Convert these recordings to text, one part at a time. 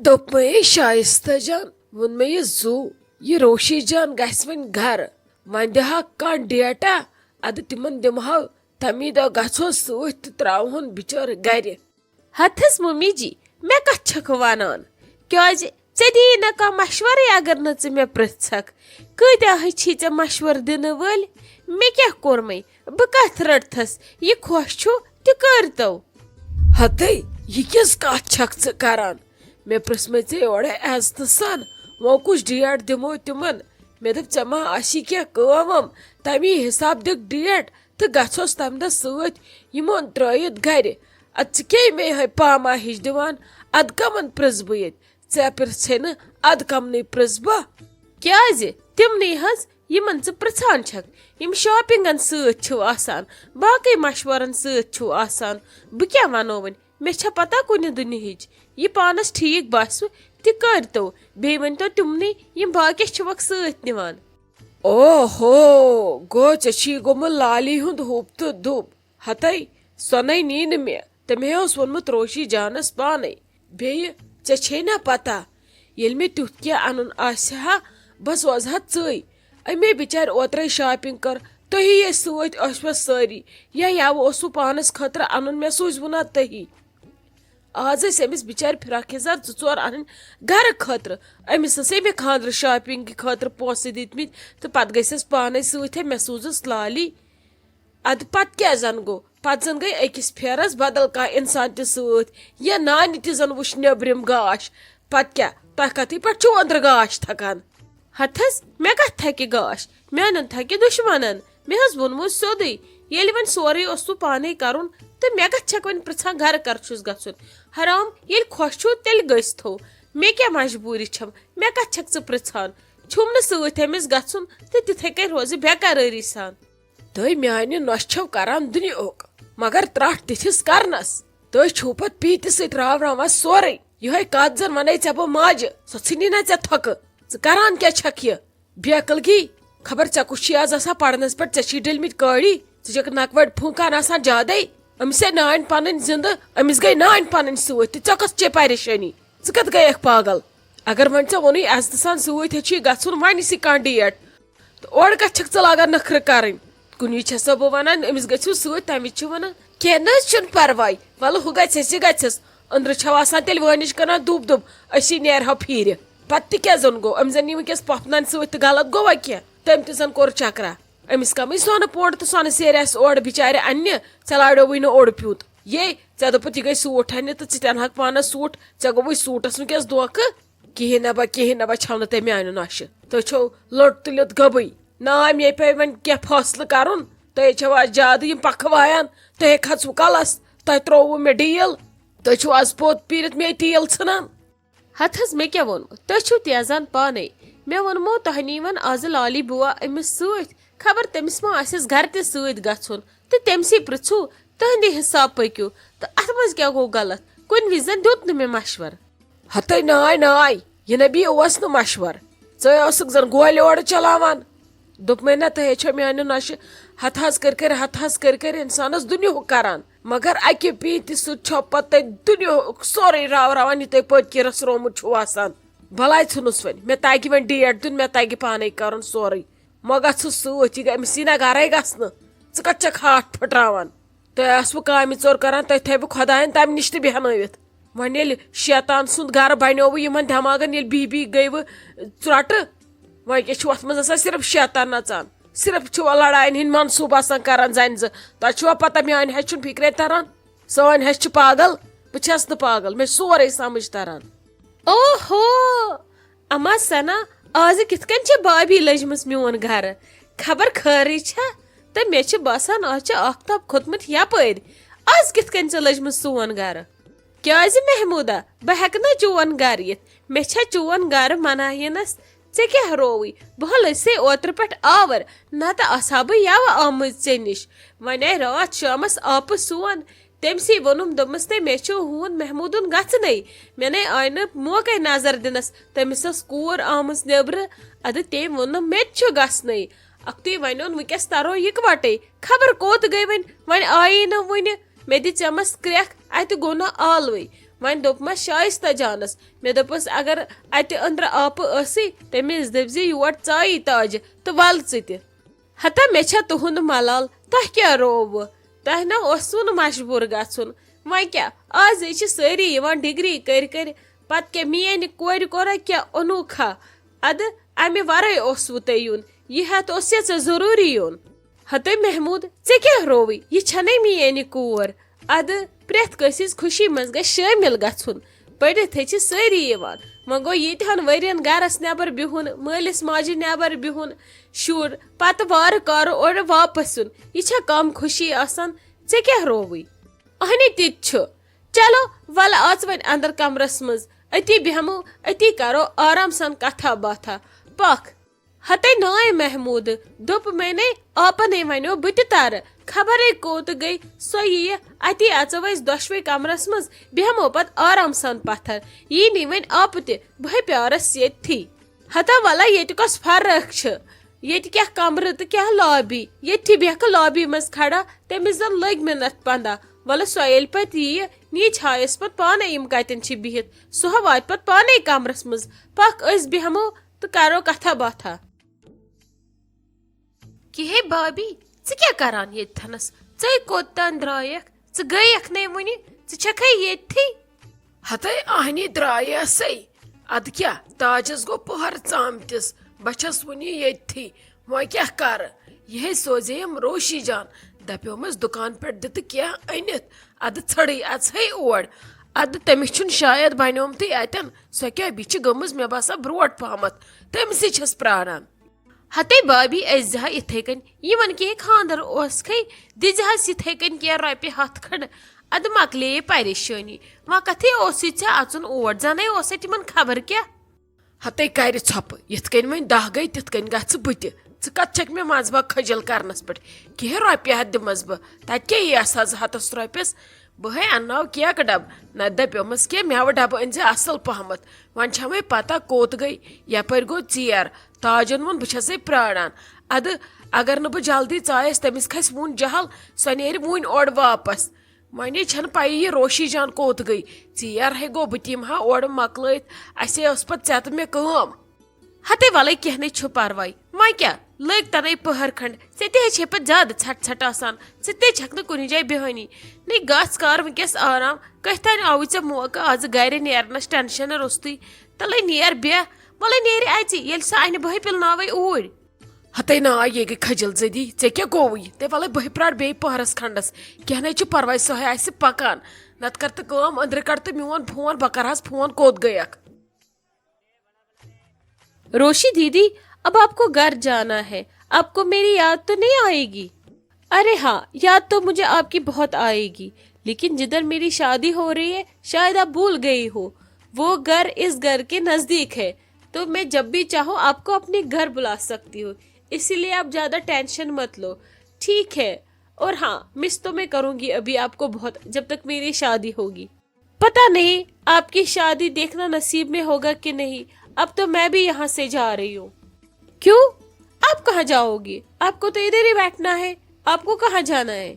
دوٚپ مےٚ شایستہ جان ووٚن مےٚ یہِ زوٗ یہِ روشی جان گژھِ وۄنۍ گرٕ وۄنۍ دِہاکھ کانٛہہ ڈیٹا اَدٕ تِمن دِمہو تمی دۄہ گژھو سۭتۍ تہٕ تراوہون بِچٲرٕ گرِ. ہتھس ممی جی مےٚ کتھ چھکھ ونان کیازِ ژےٚ دِیی نہٕ کانٛہہ مشورے اگر نہٕ ژٕ مےٚ پرژھکھ کۭتیاہ چھی ژےٚ مشورٕ دِنہٕ وٲلۍ مےٚ کیاہ کوٚرمے بہٕ کتھ رٹتھس یہِ خۄش چھُ تہِ کٔرتو. ہتے یہِ کِژھ کتھ چھکھ ژٕ کران مےٚ پرژھمے ژےٚ یورے عزتہٕ سان وۄنۍ کُس ڈیٹ دِمو تِمن مےٚ دوٚپ ژےٚ ما آسی کینٛہہ کٲم وٲم تمی حساب دِکھ ڈیٹ تہٕ گژھوس تمہِ دۄہ سۭتۍ یِمن ترٲیِتھ گرِ ادٕ ژٕ کیٛاہ مے ہاے پاما ہِش دِوان ادٕ کمن پرژھ بہٕ ییٚتہِ ژےٚ پرژھے نہٕ ادٕ کمنٕے پرژھ بہٕ. کیازِ تِمنٕے حظ یِمن ژٕ پرژھان چھکھ یِم شاپنگن سۭتۍ چھِو آسان باقٕے مشورن سۭتۍ چھِو آسان بہٕ کیاہ ونو وۄنۍ مےٚ چھا پتہ کُنہِ دُنہِچ یہِ پانس ٹھیٖک باسوٕ تہِ کٔرتو بیٚیہِ ؤنۍتو تِمنٕے یِم باقٕے چھِوکھ سۭتۍ نِوان. او ہو گوٚو ژےٚ چھی گوٚمُت لالی ہُنٛد ہُپ تہٕ دُپ ہتے سۄ نَے نی نہٕ مےٚ تٔمۍ اوس ووٚنمُت روشی جانس پانے بیٚیہِ ژےٚ چھے نا پتہ ییٚلہِ مےٚ تیُتھ کینٛہہ انُن آسہِ ہا بہٕ سوزٕ ہا ژٕے اَمے بِچارِ اوترے شاپنگ کٔر تُہی ٲسۍ سۭتۍ ٲسوٕ سٲری یا یوٕ اوسوٕ پانس خٲطرٕ انُن مےٚ سوٗزوٕ نا تُہی آز ٲسۍ أمِس بِچارِ فراک یزار 2-4 انٕنۍ گرٕ خٲطرٕ أمِس ٲسے مےٚ خاندرٕ شاپنگ خٲطرٕ پونسہٕ دِتمٕتۍ تہٕ پتہٕ گٔژھس پانے سۭتۍ مےٚ سوٗزٕس لالی ادٕ پتہٕ کیٛاہ زن گوٚو پتہٕ زن گٔے أکِس پھیرس بدل کانٛہہ انسان تہِ سۭتۍ یا نانہِ تہِ زن وٕچھ نیبرِم گاش پتہٕ کیٛاہ تۄہہِ کتھٕے پٮ۪ٹھ چھُو أنٛدرٕ گاش تھکان. ہتھس مےٚ کتھ تھکہِ گاش میانٮ۪ن تھکہِ دُشمنن مےٚ حظ ووٚنمُت سیوٚدُے ییٚلہِ وۄنۍ سورُے اوسوٕ پانے کرُن تہٕ مےٚ کتھ چھکھ وۄنۍ پرژھان گرٕ کر چھُس گژھُن حرام ییٚلہِ خۄش چھُو تیٚلہِ گٔژھتو مےٚ کیٛاہ مجبوٗری چھم مےٚ کتھ چھکھ ژٕ پرژھان چھُم نہٕ سۭتۍ أمِس گژھُن تہٕ تِتھے کٔنۍ روزِ بےقرٲری سان. تُہۍ میانہِ نۄشہِ چھو کران دُنیہُک مگر ترٹھ تِتھِس کرنس تُہۍ چھِو پتہٕ پیٖتہِ سۭتۍ راوراوان سورُے یِہے کتھ زن ونے ژےٚ بہٕ ماجہِ سۄ ژھٕنی نا ژےٚ تھۄکہٕ ژٕ کران کیٛاہ چھکھ یہِ بیقلگی خبر ژےٚ کُس چھی آز آسان پرنس پٮ۪ٹھ ژےٚ چھی ڈٔلمٕتۍ کٲڑی ژٕ چھکھ نکوڑ پھونکان آسان زیادے أمِس ہے نانۍ پنٕنۍ زندٕ أمِس گٔے نانۍ پنٕنۍ سۭتۍ تہٕ ژےٚ کۄس چے پریشٲنی ژٕ کتھ گٔیکھ پاگل اگر وۄنۍ ژےٚ ووٚنُے عزتہٕ سان سۭتۍ ہیٚچھی گژھُن وۄنۍ یِسٕے کانٛہہ ڈیٹ تہٕ اورٕ کتھ چھکھ ژٕ لاگان نخرٕ کرٕنۍ کُنہِ چھسو بہٕ ونان أمِس گٔژھِو سۭتۍ تمہِ وِزِ چھِ ونان کینٛہہ نہ حظ چھُنہٕ پرواے ولہٕ ہُہ گژھٮ۪س یہِ گژھٮ۪س أنٛدرٕ چھو آسان تیٚلہِ وٲنِش کران دُب دُب أسی نیرہو پھیٖرِ پتہٕ تہِ کیٛاہ زن گوٚو أمۍ زن نی ؤنکیٚس پۄپھنانہِ سۭتۍ تہٕ غلط گوٚوا کینٛہہ تٔمۍ تہِ زن کوٚر چکرا أمِس کمٕے سۄنہٕ پونڈ تہٕ سۄنہٕ سیرِ آسہِ اورٕ بِچارِ اننہِ ژےٚ لاڈیووٕے نہٕ اوٚڑ پیوٗت یے ژےٚ دوٚپُتھ یہِ گٔے سوٗٹ اننہِ تہٕ ژٕ تہِ انہاکھ پانس سوٗٹ ژےٚ گوٚوُے سوٗٹس ؤنکیٚس دھوکہٕ کِہینۍ نبا چھو نہٕ تۄہہِ میانہِ نۄشہِ تُہۍ چھو لوٚٹ تُلِتھ گبٕے نا مے پیٚیہِ وۄنۍ کینٛہہ فٲصلہٕ کرُن تُہۍ چھو آز زیادٕ یِم پکھٕ وایان تُہۍ ہے کھژوٕ کلس تۄہہِ ترووُ مےٚ ڈیٖل تُہۍ چھِو آز پوٚت پیٖرِتھ مے تیٖل ژھٕنان. ہتھس مےٚ کیٛاہ ووٚنمُت تُہۍ چھِو تیزان پانے مےٚ ووٚنمو تۄہہِ نیٖون آزٕ لالی بُوا أمِس سۭتۍ خبر تٔمِس ما آسٮ۪س گرٕ تہِ سۭتۍ گژھُن تہٕ تٔمسٕے پرژھو تٕہنٛدِ حساب پٔکِو تہٕ اتھ منٛز کیٛاہ گوٚو غلط کُنہِ وِزِ زن دیُت نہٕ مےٚ مشور. ہتے ناے یہِ نبی اوس نہٕ مشور ژٕ ٲسٕکھ زن گولہِ اورٕ چلاوان دوٚپمے نہ تُہۍ چھو میانہِ نۄشہِ ہتھس کٔرۍ کٔرۍ انسانس دُنیہُک کران مگر اکہِ پیٖتہِ سۭتۍ چھو پتہٕ تۄہہِ دُنیہُک سورُے راوراوان یہِ تۄہہِ پٔتۍ کِنۍ رسرومُت چھُو آسان. بلاے ژھٕنُس وۄنۍ مےٚ تگہِ وۄنۍ ڈیٹ دیُن مےٚ تگہِ پانے کرُن سورُے مہ گژھُس سۭتۍ یہِ أمِس یی نا گرے گژھنہٕ ژٕ کتھ چھکھ ہاتھ پھٕٹراوان تۄہہِ آسوٕ کامہِ ژوٚر کران تۄہہِ تھٲوٕ خۄداین تمہِ نِش تہِ بیٚہنٲوِتھ وۄنۍ ییٚلہِ شیطان سُنٛد گرٕ بنیووٕ یِمن دٮ۪ماغن ییٚلہِ بی گٔیوٕ ژرٛوٹہٕ وۄنۍ کیٛاہ چھُ اتھ منٛز آسان صرف شیطان نژان صرف چھُوا لڑاین ہٕنٛدۍ منصوٗبہٕ آسان کران زنہِ زٕ تۄہہِ چھُوا پتہ میانہِ ہچہِ چھُنہٕ فِکرے تران سٲنۍ ہچہِ چھِ پاگل بہٕ چھس نہٕ پاگل مےٚ چھُ سورُے سمجھ تران. اوہو اما سنا آزٕ کِتھ کٔنۍ چھِ بابی لٔجمٕژ میون گرٕ خبر خٲرٕے چھا تہٕ مےٚ چھُ باسان آز چھُ آفتاب کھوٚتمُت یپٲرۍ آز کِتھ کٔنۍ ژٕ لٔجمٕژ سون گرٕ کیازِ محموٗدا بہٕ ہٮ۪کہٕ نہٕ چون گرٕ یِتھ مےٚ چھا چون گرٕ مناینس ژےٚ کیٛاہ رووٕے بہٕ لٔجسے اوترٕ پٮ۪ٹھ آور نتہٕ آسہٕ ہا بہٕ یوٕ آمٕژ ژےٚ نِش وۄنۍ آیہِ راتھ شامس آپہٕ سون تٔمسٕے ووٚنُم دوٚپمس نے مےٚ چھُ ہوٗن محموٗدُن گژھنٕے مےٚ نے آیہِ نہٕ موقعے نظر دِنس تٔمِس ٲس کوٗر آمٕژ نیبرٕ ادٕ تٔمۍ ووٚنُم مےٚ تہِ چھُ گژھنٕے اکھتُے وۄنۍ اوٚن ؤنکیٚس ترو یِکوٹے خبر کوٚت گٔے وۄنۍ آیی نہٕ وُنہِ مےٚ دِ ژےٚ مس کرٛٮ۪کھ اتہِ گوٚو نہٕ آلوٕے وۄنۍ دوٚپمس شایستہ جانس مےٚ دوٚپُس اگر اتہِ أنٛدرٕ آپہٕ ٲسٕے تٔمِس دٔپزِ یور ژایی تاجہِ تہٕ وَل ژٕ تہِ. ہتا مےٚ چھا تُہُنٛد ملال تۄہہِ کیٛاہ رووٕ؟ تۄہہِ نا اوسوٕ نہٕ مجبوٗر گژھُن. وۄنۍ کیٛاہ آزے چھِ سٲری یِوان ڈگری کٔرۍ پتہٕ کیٛاہ میٛانہِ کورِ کوٚرا کیٛاہ اوٚنوٗکھا؟ اَدٕ امہِ ورٲے اوسوٕ تۄہہِ یُن یہِ ہٮ۪تھ اوس ژےٚ ضروٗری یُن. ہتے محموٗد ژےٚ کیٛاہ رووٕے؟ یہِ چھَنَے میٛانہِ کور. اَدٕ پرٛٮ۪تھ کٲنٛسہِ ہٕنٛز خوشی منٛز گژھِ شٲمِل گژھُن. پٔرِتھٕے چھِ سٲری یِوان. وۄنۍ گوٚو ییٖتہن ؤرین گرس نٮ۪بر بِہُن مٲلِس ماجہِ نٮ۪بر بِہُن شُر پتہٕ وارٕ کارٕ اورٕ واپس یُن یہِ چھا کم خوشی آسان؟ ژےٚ کیٛاہ رووٕے؟ اہنہِ تہِ تہِ چھُ. چلو وَلہٕ اژ وۄنۍ اندر کمرس منٛز أتی بیہمو أتی کرو آرام سان کتھا باتھا. پکھ. ہتے ناے محموٗد دوٚپ مینے آپنے وَنیو بہٕ تہِ ترٕ خبرے کوٚت گٔے سۄ یِیہِ اتی اژو أسۍ دۄشوے کمرس منٛز بیہمو پتہٕ آرام سان پتھر یی نی وۄنۍ آپہٕ تہِ بہٕ پیارس ییٚتھی. ہتا ولا ییٚتہِ کۄس فرق چھِ ییٚتہِ کیٛاہ کمرٕ تہٕ کیٛاہ لابی ییٚتھی بیٚہکھٕ لابی منٛز کھڑا تٔمِس زن لٔگۍ مِنت 15 وَلہٕ سۄ ییٚلہِ پتہٕ ییہِ نیٖچ ہایس پتہٕ پانے یِم کتٮ۪ن چھِ بِہِتھ سۄ واتہِ پتہٕ پانے کمرس منٛز. پکھ أسۍ بیہمو تہٕ کرو کتھا باتھا. کِہے بابی ژٕ کیٛاہ کران ییٚتھنس؟ ژٕے کوٚتتان درٛایکھ؟ ژٕ گٔیکھ نے وُنہِ؟ ژٕ چھکھے ییٚتھی؟ ہتے اہنی درٛایسے ادٕ کیٛاہ تاجس گوٚو پٔہر ژامتِس بہٕ چھس وُنہِ ییٚتھی وۄنۍ کیٛاہ کرٕ؟ یِہے سوزیم روشی جان دپیومس دُکان پٮ۪ٹھ دِتہٕ کینٛہہ أنِتھ ادٕ ژھٕڑٕے اژہے اور. ادٕ تٔمِس چھُنہٕ شاید بنیومتُے اتٮ۪ن سۄ کیٛاہ بیٚیہِ چھِ گٔمٕژ مےٚ باسان برونٹھ پہمتھ تٔمسٕے چھس پراران. ہتے بابی أسۍ زِ یِتھے کٔنۍ یِمن کیٛاہ خاندر اوسکھے دِزہس یِتھے کٔنۍ کینٛہہ رۄپیہِ 100 کھنڈ ادٕ مۄکلیے پریشٲنی. وۄنۍ کتھے اوسُے ژےٚ اژُن اور زنے اوسے تِمن خبر کیٛاہ؟ ہتے کرِ ژھۄپہٕ یِتھ کٔنۍ وۄنۍ 10 گٔے تِتھ کٔنۍ گژھٕ بہٕ تہِ. ژٕ کتھ چھکھ مےٚ منٛزٕ باگ کھٔجل کرنس پٮ۪ٹھ کینٛہہ رۄپیہِ ہتھ دِمس بہٕ تتہِ کیٛاہ یی 100 رۄپیس. بہے انناو کیکہٕ ڈبہٕ نتہٕ دپیومس کینٛہہ میوٕ ڈبہٕ أنۍ زِ اصل پہمتھ. وۄنۍ چھا وۄنۍ پتہ کوٚت گٔے یپٲرۍ گوٚو ژیر تاجن ووٚن بہٕ چھسے پراران. ادٕ اگر نہٕ بہٕ جلدی ژایس تٔمِس کھسہِ وُنۍ جہل سۄ نیرِ وُنۍ اورٕ واپس. وۄنۍ چھنہٕ پیی یہِ روشی جان کوٚت گٔے ژیر ہے گوٚو بہٕ تہِ یِمہٕ ہا اورٕ مۄکلٲیِتھ اسے ٲس پتہٕ ژےٚ تہٕ مےٚ کٲم. ہتے وَلے کینٛہہ نَے چھُ پرواے. وۄنۍ کیٛاہ لٔگۍ تَنے پٔہر کھنڈ ژےٚ تہِ چھے پتہٕ زیادٕ ژھٹ ژھٹ آسان ژٕ تے چھکھ نہٕ کُنہِ جایہِ بیہٲنی. نَے گژھ کر وٕنکیٚس آرام کٔتھۍ تانۍ آوُے ژےٚ موقعہٕ آزٕ گرِ نیرنس ٹینشن روٚستُے تلے نیر بیٚہہ وَلے نیرِ اژِ ییٚلہِ سۄ انہِ بہے پِلناوے اوٗرۍ. ہتے نا یے گٔے کھٔجل زٔدی ژےٚ کیٛاہ گوٚوُے تے وَلے بہٕ پرار بیٚیہِ پٔہرس کھنڈس کینٛہہ نَے چھُ پرواے سۄ آسہِ پکان نتہٕ کر تہٕ کٲم أنٛدرٕ کڑ تہٕ میون فون بہٕ کرہس فون کوٚت گٔیکھ. روشی دیدی اب آپ کو گھر جانا ہے آپ کو میری یاد تو نہیں آئے گی؟ ارے ہاں یاد تو مجھے آپ کی بہت آئے گی لیکن جدھر میری شادی ہو رہی ہے شاید آپ بھول گئی ہو وہ گھر اس گھر کے نزدیک ہے تو میں جب بھی چاہوں آپ کو اپنے گھر بلا سکتی ہوں اسی لیے آپ زیادہ ٹینشن مت لو ٹھیک ہے. اور ہاں مس تو میں کروں گی ابھی آپ کو بہت جب تک میری شادی ہوگی. پتہ نہیں آپ کی شادی دیکھنا نصیب میں ہوگا کہ نہیں. اب تو میں بھی یہاں سے جا رہی ہوں. کیوں آپ کہاں جاؤ گی؟ آپ کو تو ادھر ہی بیٹھنا ہے. آپ کو کہاں جانا ہے؟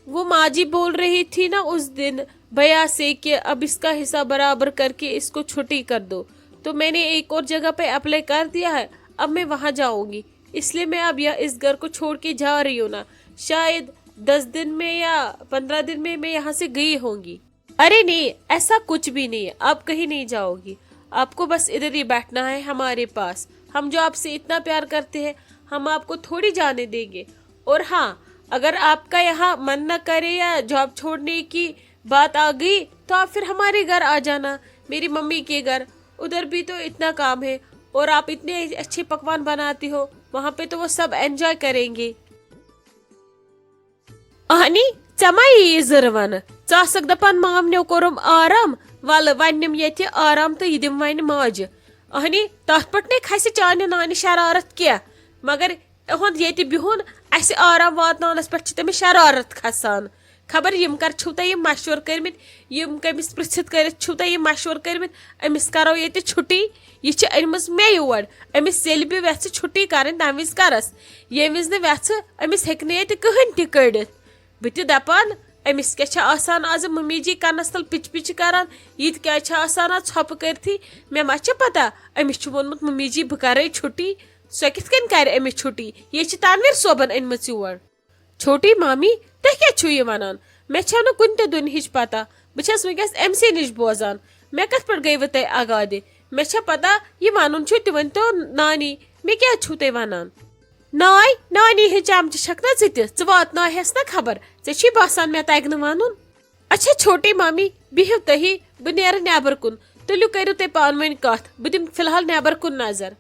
وہ ماں جی بول رہی تھی نا اس دن بھیا سے کہ اب اس کا حصہ برابر کر کے اس کو چھٹی کر دو تو میں نے ایک اور جگہ پہ اپلائی کر دیا ہے اب میں وہاں جاؤں گی اس لیے میں اب اس گھر کو چھوڑ کے جا رہی ہوں نا شاید 10 دن میں یا 15 دن میں یہاں سے گئی ہوں گی. ارے نہیں ایسا کچھ بھی نہیں ہے آپ کہیں نہیں جاؤ گی آپ کو بس ادھر ہی بیٹھنا ہے ہمارے پاس. ہم جو آپ سے اتنا پیار کرتے ہیں ہم آپ کو تھوڑی جانے دیں گے. اور ہاں اگر آپ کا یہاں من نہ کرے یا جاب چھوڑنے کی بات آ گئی تو آپ پھر ہمارے گھر آ جانا میری ممی کے گھر. ادھر بھی تو اتنا کام ہے اور آپ اتنے اچھے پکوان بناتی ہو وہاں پہ تو وہ سب انجوائے کریں گے. اہنی ژما یی زرون ژاسک دپان مامنیو کوٚرُم آرام ولہٕ وۄنۍ نِم ییٚتہِ آرام تہٕ یہِ دِم وۄنۍ ماجہِ. اہنی تتھ پٮ۪ٹھ نے کھسہِ چانہِ نانہِ شرارت کینٛہہ مگر اہُنٛد ییٚتہِ بِہُن اسہِ آرام واتناونس پٮ۪ٹھ چھِ تٔمِس شرارت کھسان. خبر یِم کر چھِو تۄہہِ یِم مشور کٔرمٕتۍ یِم کٔمِس پرژھِتھ کٔرِتھ چھِو تۄہہِ یِم مشور کٔرمٕتۍ أمِس کرو ییٚتہِ چھُٹی یہِ چھِ أنمٕژ مےٚ یور أمِس ییٚلہِ بہٕ ویژھٕ چھُٹی کرٕنۍ تمہِ وِزِ کرس ییٚمہِ وِزِ نہٕ ویژھٕ أمِس ہیٚکہِ نہٕ ییٚتہِ کٕہٕنۍ تہِ کٔڑِتھ. بہٕ تہِ دپان أمس کیا آز ممی جی کنس تل پچ پچ کران یہ کیا آز ژھۄپہٕ کرتھی مےٚ ما چھِ پتہ أمس ووٚنمُت ممی جی بہٕ کرے چھُٹی سۄ کِتھ کٔنۍ کرِ أمس چھُٹی یہ چھِ تنویر صٲبن أنمٕژ یور. چھوٹی مامی تُہۍ کیٛاہ چھِو یہِ ونان مےٚ چھو نہٕ کُنہِ تہِ دُنہِچ پتہ بہٕ چھس ونکیٚس أمۍ سی نِش بوزان مےٚ کتھ پٮ۪ٹھ گٔیوٕ تۄہہِ اگادِ مےٚ چھےٚ پتہ یہِ ونُن چھُ تہِ ؤنۍتو نانی مےٚ کیٛازِ چھُو تُہۍ ونان ناے نانی ہٕنٛز چمچہِ چھکھ نا ژٕ تہِ ژٕ واتناوہٮ۪س نا خبر ژےٚ چھُے باسان مےٚ تگہِ نہٕ ونُن. اچھا چھوٹی مامی بِہِو تُہی بہٕ نیرٕ نٮ۪بر کُن تُلِو کٔرِو تُہۍ پانہٕ ؤنۍ کتھ بہٕ دِمہٕ فی الحال نٮ۪بر کُن نظر.